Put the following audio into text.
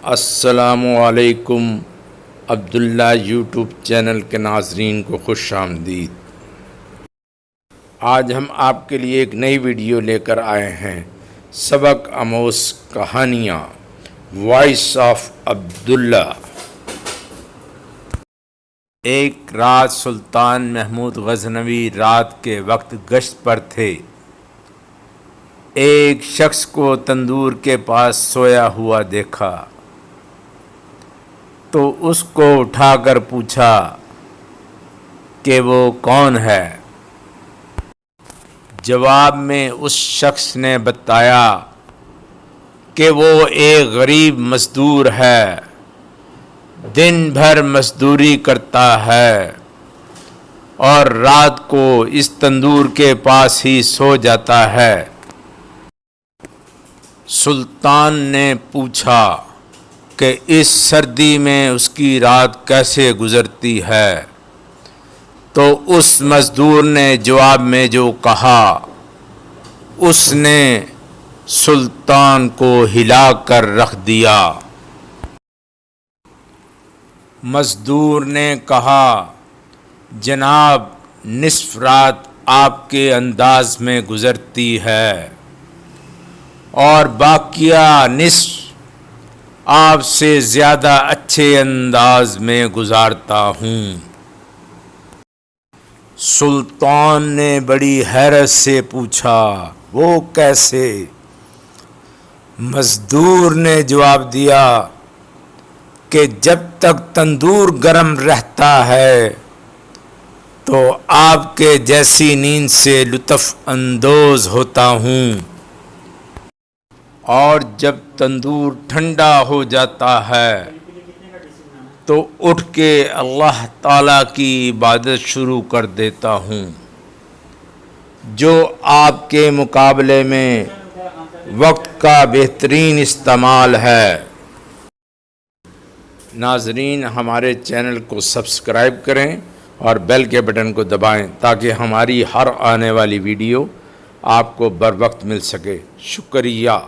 السلام علیکم عبداللہ YouTube channel کے ناظرین کو خوش آمدید۔ آج ہم آپ کے لیے ایک نئی ویڈیو لے کر آئے ہیں، سبق آموز کہانیاں، وائس آف عبداللہ۔ ایک رات سلطان محمود غزنوی رات کے وقت گشت پر تھے۔ ایک شخص کو تندور کے پاس سویا ہوا دیکھا تو اس کو اٹھا کر پوچھا کہ وہ کون ہے۔ جواب میں اس شخص نے بتایا کہ وہ ایک غریب مزدور ہے، دن بھر مزدوری کرتا ہے اور رات کو اس تندور کے پاس ہی سو جاتا ہے۔ سلطان نے پوچھا کہ اس سردی میں اس کی رات کیسے گزرتی ہے؟ تو اس مزدور نے جواب میں جو کہا اس نے سلطان کو ہلا کر رکھ دیا۔ مزدور نے کہا، جناب نصف رات آپ کے انداز میں گزرتی ہے اور باقیہ نصف آپ سے زیادہ اچھے انداز میں گزارتا ہوں۔ سلطان نے بڑی حیرت سے پوچھا، وہ کیسے؟ مزدور نے جواب دیا کہ جب تک تندور گرم رہتا ہے تو آپ کے جیسی نیند سے لطف اندوز ہوتا ہوں، اور جب تندور ٹھنڈا ہو جاتا ہے تو اٹھ کے اللہ تعالیٰ کی عبادت شروع کر دیتا ہوں، جو آپ کے مقابلے میں وقت کا بہترین استعمال ہے۔ ناظرین، ہمارے چینل کو سبسکرائب کریں اور بیل کے بٹن کو دبائیں تاکہ ہماری ہر آنے والی ویڈیو آپ کو بر وقت مل سکے۔ شکریہ۔